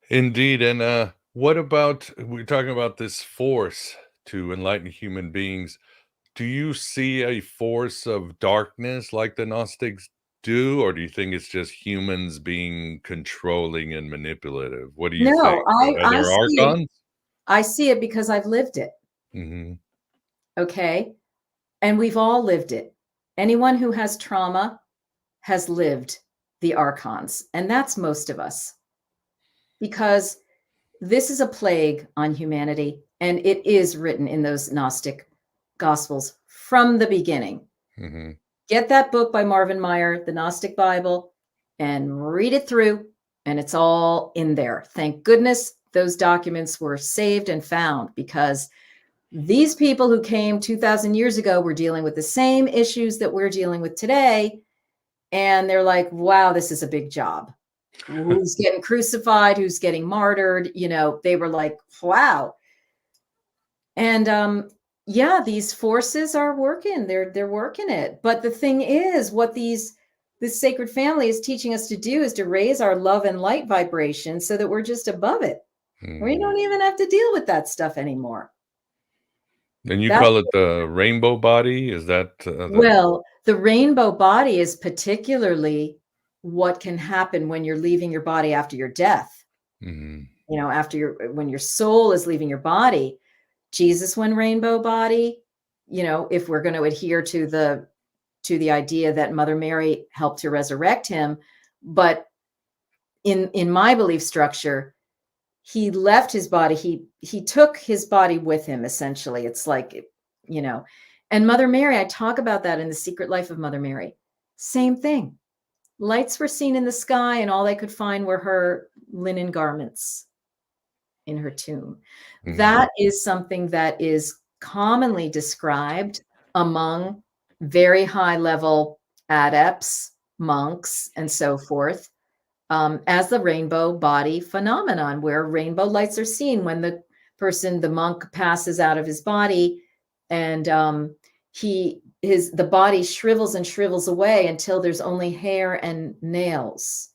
Indeed. And what about, we're talking about this force to enlighten human beings. Do you see a force of darkness like the Gnostics do, or do you think it's just humans being controlling and manipulative? What do you No, think? Are I there see it. archons? I see it because I've lived it. Hmm. Okay. And we've all lived it. Anyone who has trauma has lived the archons, and that's most of us, because this is a plague on humanity, and it is written in those Gnostic Gospels from the beginning. Hmm. Get that book by Marvin Meyer, the Gnostic Bible, and read it through, and it's all in there. Thank goodness those documents were saved and found, because these people who came 2,000 years ago were dealing with the same issues that we're dealing with today. And they're like, wow, this is a big job. Who's getting crucified? Who's getting martyred? They were like, wow. And yeah, these forces are working. They're working it. But the thing is, what this sacred family is teaching us to do is to raise our love and light vibration so that we're just above it. We don't even have to deal with that stuff anymore. And you That's call it the rainbow body? Is that Well, the rainbow body is particularly what can happen when you're leaving your body after your death. Mhm. When your soul is leaving your body. Jesus went rainbow body. If we're going to adhere to the idea that Mother Mary helped to resurrect him, but in my belief structure, he left his body. He took his body with him. Essentially, it's like, and Mother Mary, I talk about that in The Secret Life of Mother Mary. Same thing. Lights were seen in the sky, and all they could find were her linen garments in her tomb. Mhm. That is something that is commonly described among very high level adepts, monks, and so forth, as the rainbow body phenomenon, where rainbow lights are seen when the monk passes out of his body, and the body shrivels and shrivels away until there's only hair and nails.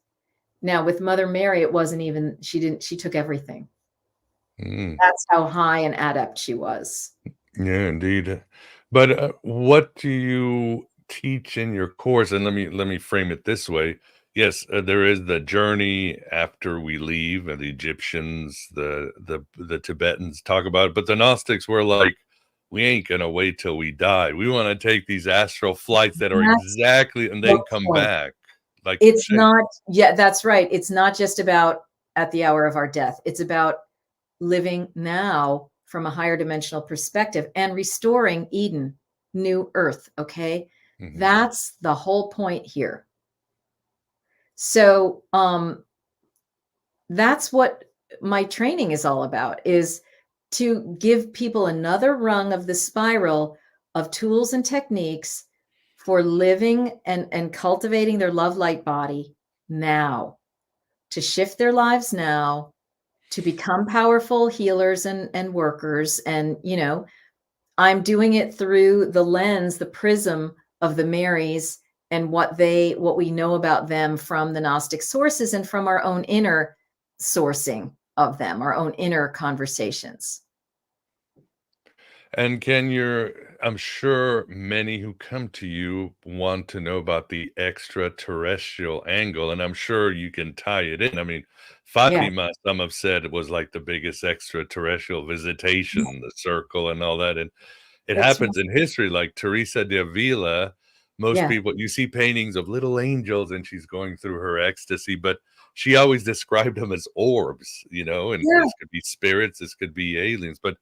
Now with Mother Mary, it wasn't even, she took everything. Mm. That's how high an adept she was. Yeah, indeed. But what do you teach in your course? And let me frame it this way. Yes, there is the journey after we leave, and the Egyptians, the Tibetans talk about it, but the Gnostics were like, we ain't gonna wait till we die. We want to take these astral flights that are That's exactly, and then the come point. back. Like, It's not, yeah, that's right. It's not just about at the hour of our death. It's about living now from a higher dimensional perspective and restoring Eden, new earth. Okay. Mhm. That's the whole point here. So that's what my training is all about, is to give people another rung of the spiral of tools and techniques for living and cultivating their love light body now, to shift their lives now, to become powerful healers and workers. And I'm doing it through the lens, the prism of the Marys, and what we know about them from the Gnostic sources and from our own inner sourcing of them, our own inner conversations. And I'm sure many who come to you want to know about the extraterrestrial angle, and I'm sure you can tie it in. I mean, Yeah. Fatima, some have said, it was like the biggest extraterrestrial visitation, the circle and all that. And it That's right. happens in history, like Teresa de Avila Most Yeah. people, you see paintings of little angels and she's going through her ecstasy, but she always described them as orbs, and Yeah. this could be spirits, this could be aliens, but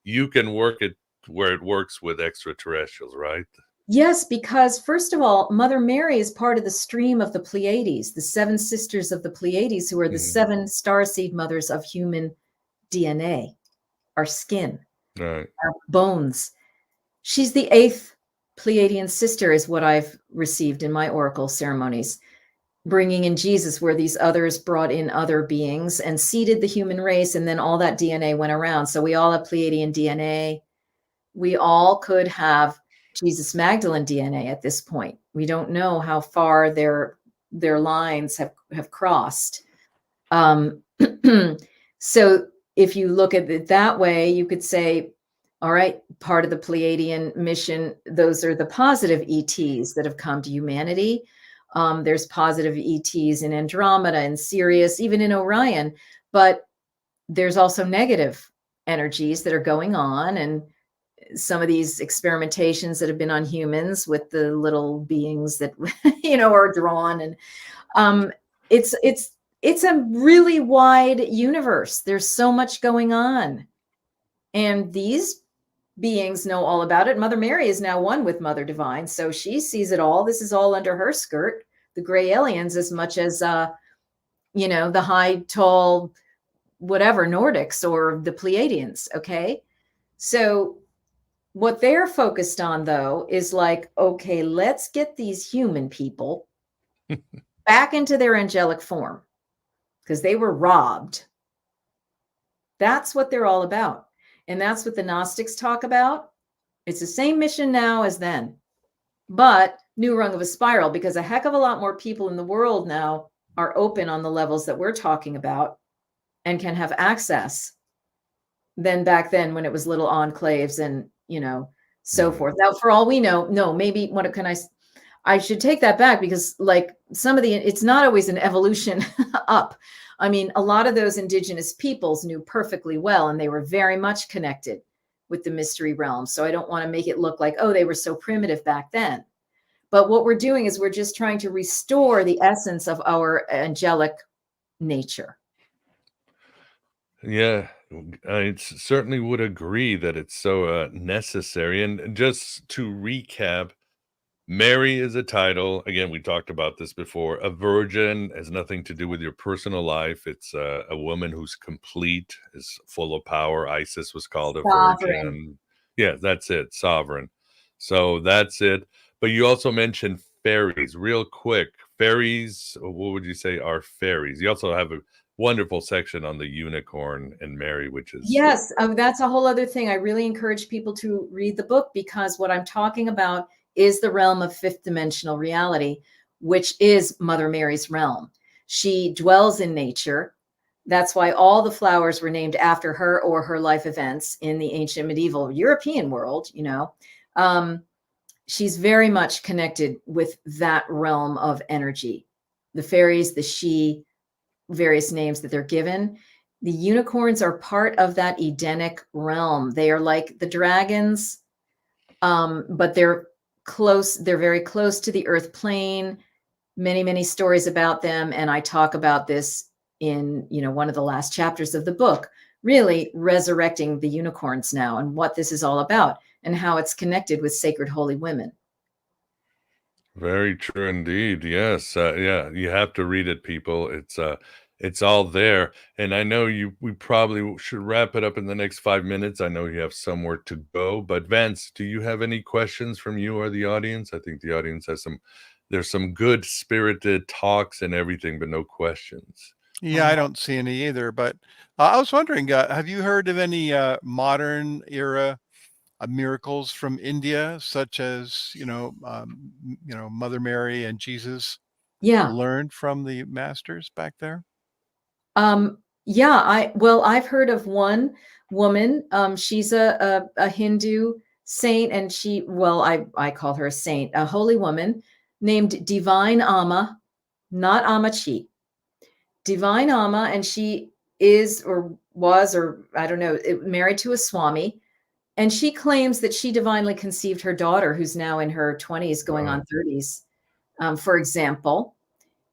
you can work it where it works with extraterrestrials, right? Yes, because first of all, Mother Mary is part of the stream of the Pleiades, the seven sisters of the Pleiades, who are the Mhm. seven starseed mothers of human DNA, our skin, Right. our bones. She's the eighth Pleiadian sister, is what I've received in my oracle ceremonies, bringing in Jesus, where these others brought in other beings and seeded the human race, and then all that DNA went around. So we all have Pleiadian DNA. We all could have Jesus Magdalene DNA at this point. We don't know how far their lines have crossed. So if you look at it that way, you could say, all right, part of the Pleiadian mission, those are the positive ETs that have come to humanity. There's positive ETs in Andromeda and Sirius, even in Orion, but there's also negative energies that are going on, and some of these experimentations that have been on humans with the little beings that are drawn, and it's a really wide universe. There's so much going on, and these beings know all about it. Mother Mary is now one with Mother Divine, so she sees it all. This is all under her skirt, the gray aliens, as much as the high, tall, whatever Nordics or the Pleiadians. Okay, so what they're focused on, though, is like, okay, let's get these human people back into their angelic form, because they were robbed. That's what they're all about. And that's what the Gnostics talk about. It's the same mission now as then, but new rung of a spiral, because a heck of a lot more people in the world now are open on the levels that we're talking about and can have access than back then, when it was little enclaves and, so forth. Now, for all we know, no, maybe what can I should take that back, because like it's not always an evolution up. I mean, a lot of those indigenous peoples knew perfectly well, and they were very much connected with the mystery realm. So I don't want to make it look like, oh, they were so primitive back then. But what we're doing is we're just trying to restore the essence of our angelic nature. Yeah, I certainly would agree that it's so necessary. And just to recap, Mary is a title. Again, we talked about this before. A virgin has nothing to do with your personal life. It's a woman who's complete, is full of power. Isis was called a Sovereign. virgin. Yeah, that's it. Sovereign. So that's it. But you also mentioned fairies, real quick. Fairies, what would you say are fairies? You also have a wonderful section on the unicorn and Mary, which is Yes, that's a whole other thing. I really encourage people to read the book, because what I'm talking about is the realm of fifth dimensional reality, which is Mother Mary's realm. She dwells in nature. That's why all the flowers were named after her or her life events in the ancient medieval European world. She's very much connected with that realm of energy. The fairies, the she, various names that they're given. The unicorns are part of that Edenic realm. They are like the dragons, but they're close. They're very close to the earth plane. Many, many stories about them. And I talk about this in, one of the last chapters of the book, really resurrecting the unicorns now, and what this is all about, and how it's connected with sacred holy women. very true indeed. Yes. Yeah, you have to read it, people. It's all there. And I know we probably should wrap it up in the next 5 minutes. I know you have somewhere to go, but Vance, do you have any questions from you or the audience? I think the audience has there's some good spirited talks and everything, but no questions. Yeah, I don't see any either. But I was wondering, have you heard of any modern era miracles from India, such as Mother Mary and Jesus Yeah. learned from the masters back there? Yeah, I've heard of one woman. She's a Hindu saint, and I call her a saint, a holy woman named Divine Amma, not Amachi. Divine Amma, and she is or was, or I don't know, married to a Swami. And she claims that she divinely conceived her daughter, who's now in her 20s, going on 30s, for example.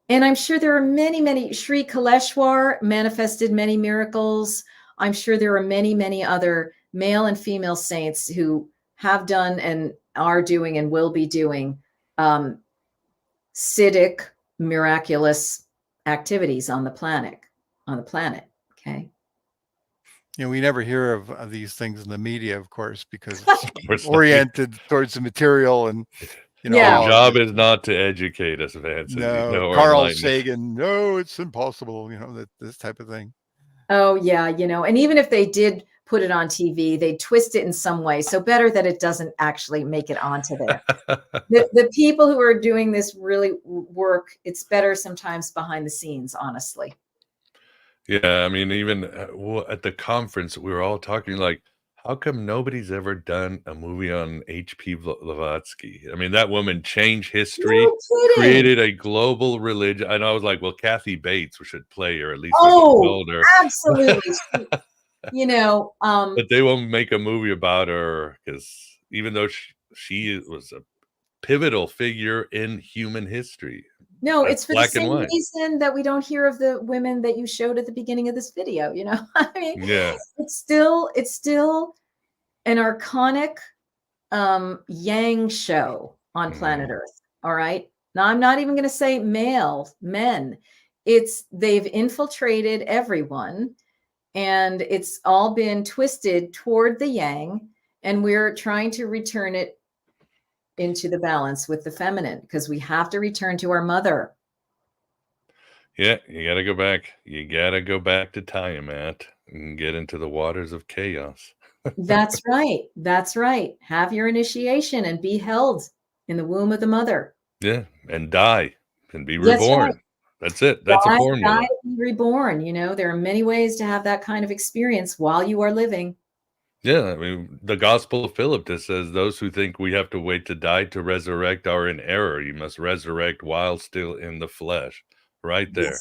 And I'm sure there are many, many. Sri Kaleshwar manifested many miracles. I'm sure there are many, many other male and female saints who have done and are doing and will be doing Siddhic, miraculous activities on the planet. Okay. You know, we never hear of these things in the media, of course, because Of it's course not. oriented towards the material and, you know, Yeah. Our job is not to educate us, Vance, as you no, know, or Carl enlighten us. Sagan, no, it's impossible, you know, that this type of thing. Oh, yeah. And even if they did put it on TV, they twist it in some way. So better that it doesn't actually make it onto there. The people who are doing this really work, it's better sometimes behind the scenes, honestly. Yeah, I mean, even at the conference, we were all talking like, how come nobody's ever done a movie on H.P. Blavatsky? I mean, that woman changed history, No kidding. created a global religion. And I was like, well, Kathy Bates should play her, at least Oh, told her. absolutely. But they won't make a movie about her because even though she was a pivotal figure in human history. No, That's it's for the black and same white. reason that we don't hear of the women that you showed at the beginning of this video. I mean, Yeah. it's still an archonic yang show on planet Earth. All right. Now, I'm not even going to say men. They've infiltrated everyone, and it's all been twisted toward the yang, and we're trying to return it into the balance with the feminine, because we have to return to our mother. Yeah, you got to go back. You got to go back to Tiamat and get into the waters of chaos. That's right. That's right. Have your initiation and be held in the womb of the mother. Yeah, and die and be That's reborn. right. That's it. That's a formula. Die, be reborn. There are many ways to have that kind of experience while you are living. Yeah, I mean, the Gospel of Philip just says those who think we have to wait to die to resurrect are in error. You must resurrect while still in the flesh. Right there.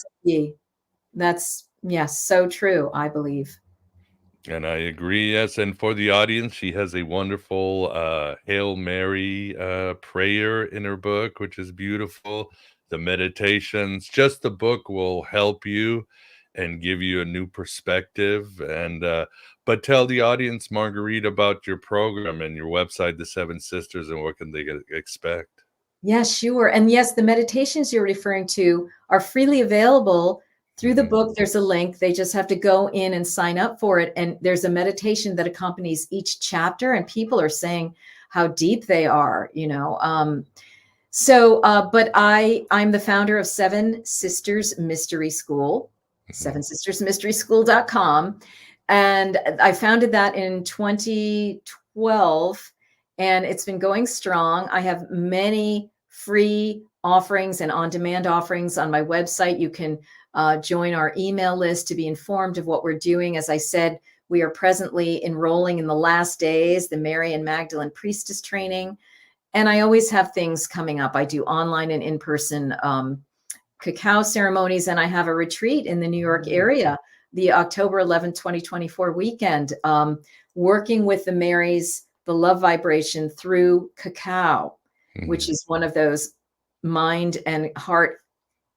That's so true, I believe. And I agree, yes. And for the audience, she has a wonderful Hail Mary prayer in her book, which is beautiful. The meditations, just the book will help you and give you a new perspective. And but tell the audience, Marguerite, about your program and your website, The Seven Sisters, and what can they expect? Yes, sure. And yes, the meditations you're referring to are freely available through the book. There's a link. They just have to go in and sign up for it. And there's a meditation that accompanies each chapter, and people are saying how deep they are, but I'm the founder of Seven Sisters Mystery School, sevensistersmysteryschool.com. And I founded that in 2012, and it's been going strong. I have many free offerings and on-demand offerings on my website. You can join our email list to be informed of what we're doing. As I said, we are presently enrolling in the last days, the Mary and Magdalene Priestess training. And I always have things coming up. I do online and in-person cacao ceremonies, and I have a retreat in the New York area, the October 11th, 2024 weekend, working with the Marys, the love vibration through cacao, which is one of those mind and heart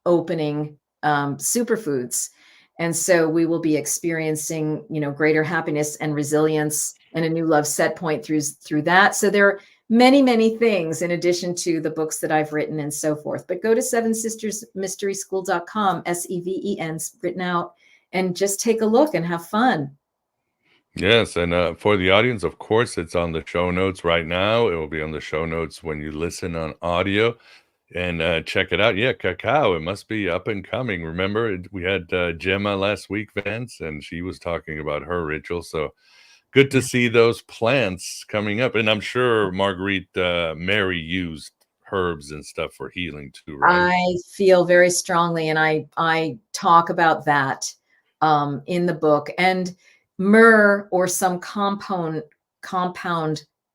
opening superfoods. And so we will be experiencing, greater happiness and resilience and a new love set point through that. So there are many, many things in addition to the books that I've written and so forth. But go to sevensistersmysteryschool.com, SEVEN written out, and just take a look and have fun. Yes, and for the audience, of course, it's on the show notes right now. It will be on the show notes when you listen on audio. And check it out. Yeah, cacao. It must be up and coming. Remember, we had Gemma last week, Vance, and she was talking about her ritual. So good to see those plants coming up. And I'm sure Marguerite Mary used herbs and stuff for healing too, right? I feel very strongly, and I talk about that in the book. And myrrh, or some compound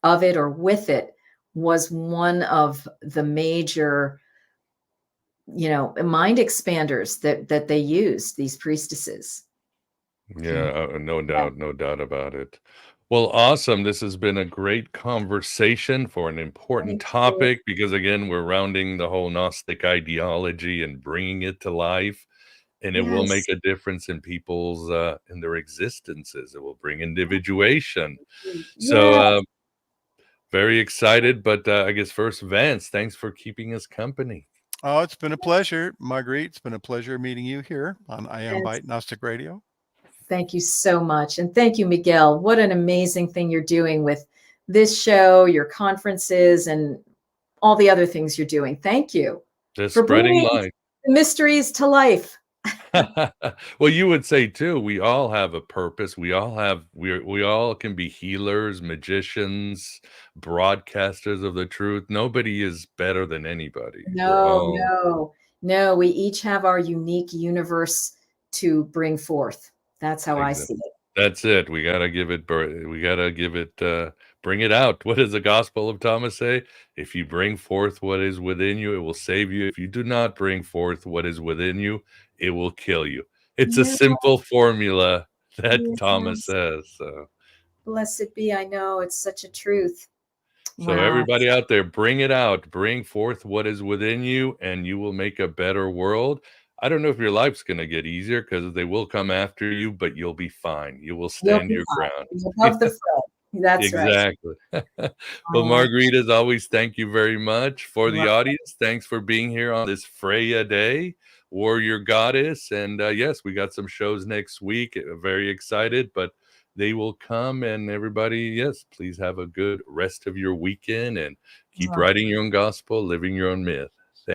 of it or with it, was one of the major, mind expanders that they used, these priestesses. Yeah, no doubt about it. Well, awesome. This has been a great conversation for an important Thank you. topic because, again, we're rounding the whole Gnostic ideology and bringing it to life, and it will make Yes. a difference in people's in their existences. It will bring individuation. So, Yeah. very excited. But I guess first, Vance, thanks for keeping us company. Oh, it's been a pleasure, Marguerite. It's been a pleasure meeting you here on I Am Bite Gnostic Radio. Thank you so much. And thank you, Miguel. What an amazing thing you're doing with this show, your conferences, and all the other things you're doing. Thank you Just for spreading bringing light. the mysteries to life. Well, you would say too, we all have a purpose. We all can be healers, magicians, broadcasters of the truth. Nobody is better than anybody. We're No, all no, no. We each have our unique universe to bring forth. That's how I exactly. see it. That's it. We gotta give it bring it out. What does the Gospel of Thomas say? If you bring forth what is within you, it will save you. If you do not bring forth what is within you, it will kill you. It's a Yeah, simple formula that Thomas yes. says. So Blessed be. I know it's such a truth. So Wow. everybody out there, bring it out. Bring forth what is within you, and you will make a better world. I don't know if your life's going to get easier because they will come after you, but you'll be fine. You will You'll stand be your ground. fine. You're above the fray. That's right. Exactly. Well, Oh, Marguerite, as always, thank you very much. For wow. the audience, thanks for being here on this Freya Day, Warrior Goddess. And yes, we got some shows next week. Very excited, but they will come. And everybody, yes, please have a good rest of your weekend and keep Oh, writing your own gospel, living your own myth.